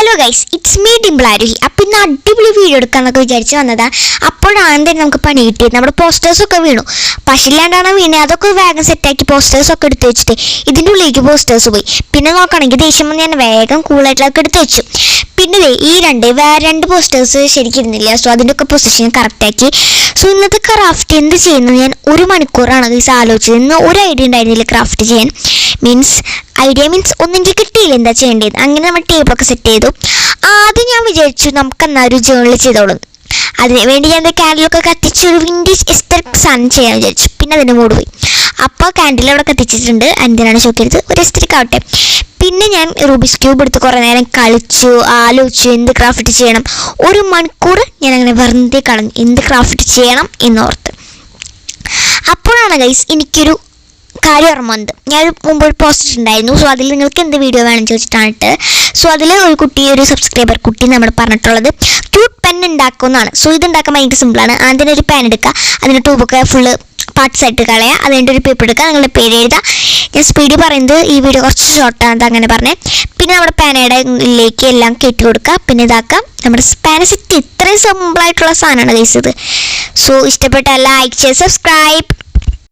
Hello guys, it's me Dimple Aarohi. അപ്പം ഇന്ന് അടിപൊളി വീഡിയോ എടുക്കാമെന്നൊക്കെ വിചാരിച്ച് വന്നതാണ്. അപ്പോഴാണ് തന്നെ നമുക്ക് പണി കിട്ടിയത്. നമ്മുടെ പോസ്റ്റേഴ്സൊക്കെ വീണു. പശില്ലാണ്ടാണ് വീണത്. അതൊക്കെ വേഗം സെറ്റാക്കി പോസ്റ്റേഴ്സൊക്കെ എടുത്ത് വെച്ചിട്ട് ഇതിൻ്റെ ഉള്ളിലേക്ക് പോസ്റ്റേഴ്സ് പോയി. പിന്നെ നോക്കുകയാണെങ്കിൽ ദേഷ്യം ഞാൻ വേഗം കൂളായിട്ടൊക്കെ എടുത്ത് വെച്ചു. പിന്നെ ഈ വേറെ രണ്ട് പോസ്റ്റേഴ്സ് ശരിക്കിരുന്നില്ല. സോ അതിൻ്റെ ഒക്കെ പൊസിഷൻ കറക്റ്റാക്കി. സോ ഇന്നത്തെ ക്രാഫ്റ്റ് എന്ത് ചെയ്യുന്നത് ഞാൻ 1 മണിക്കൂറാണ് ഗൈസ് ആലോചിച്ചത്. ഇന്ന് ഒരു ഐഡിയ ഉണ്ടായിരുന്നില്ല ക്രാഫ്റ്റ് ചെയ്യാൻ. ഐഡിയ മീൻസ് ഒന്നും എനിക്ക് കിട്ടിയില്ല എന്താ ചെയ്യേണ്ടത്. അങ്ങനെ നമ്മൾ ടേബിളൊക്കെ സെറ്റ് ചെയ്തു. ആദ്യം ഞാൻ വിചാരിച്ചു നമുക്ക് എന്നാൽ ഒരു ജേർണൽ ചെയ്തോളും. അതിന് വേണ്ടി ഞാൻ ക്യാൻഡിലൊക്കെ കത്തിച്ച് ഒരു വിൻറ്റേജ് എസ്തെറ്റിക് സാധനം ചെയ്യാൻ വിചാരിച്ചു. പിന്നെ അതിന് മൂഡ് പോയി. അപ്പോൾ ക്യാൻഡിൽ അവിടെ കത്തിച്ചിട്ടുണ്ട്. എന്തിനാണ് ചോദിക്കരുത്, ഒരു എസ്തെറ്റിക് ആവട്ടെ. പിന്നെ ഞാൻ റൂബിക്സ് ക്യൂബ് എടുത്ത് കുറേ നേരം കളിച്ചു, ആലോചിച്ചു എന്ത് ക്രാഫ്റ്റ് ചെയ്യണം. 1 മണിക്കൂർ ഞാൻ അങ്ങനെ വെറുതെ കളഞ്ഞു എന്ത് ക്രാഫ്റ്റ് ചെയ്യണം എന്നോർത്ത്. അപ്പോഴാണ് ഗൈസ് എനിക്കൊരു കാര്യം ഓർമ്മ വന്നത്. ഞാൻ മുമ്പ് ഒരു പോസ്റ്റ് ഇട്ടുണ്ടായിരുന്നു. സോ അതിൽ നിങ്ങൾക്ക് എന്ത് വീഡിയോ വേണമെന്ന് ചോദിച്ചിട്ടാണ്. സോ അതിൽ ഒരു സബ്സ്ക്രൈബർ കുട്ടി നമ്മൾ പറഞ്ഞിട്ടുള്ളത് ക്യൂട്ട് പെൻ ഉണ്ടാക്കുമെന്നാണ്. സോ ഇതുണ്ടാക്കാൻ ഭയങ്കര സിമ്പിളാണ്. ആദ്യം ഒരു പെൻ എടുക്കുക, അതിൻ്റെ ട്യൂബൊക്കെ ഫുള്ള് പാർട്സ് ആയിട്ട് കളയുക, അതിൻ്റെ ഒരു പേപ്പർ എടുക്കുക, നിങ്ങളുടെ പേര് എഴുതുക. ഞാൻ സ്പീഡ് പറയുന്നത് ഈ വീഡിയോ കുറച്ച് ഷോർട്ടാണ് അങ്ങനെ പറഞ്ഞത്. പിന്നെ നമ്മുടെ പേനയുടെ ഉള്ളിലേക്ക് എല്ലാം കയറ്റി കൊടുക്കുക. പിന്നെ ഇതാക്കുക നമ്മുടെ പേന സെറ്റ്. ഇത്രയും സിമ്പിളായിട്ടുള്ള സാധനമാണ് ഗൈസ് ഇത്. സോ ഇഷ്ടപ്പെട്ട ലൈക്ക് ചെയ്യുക, സബ്സ്ക്രൈബ്.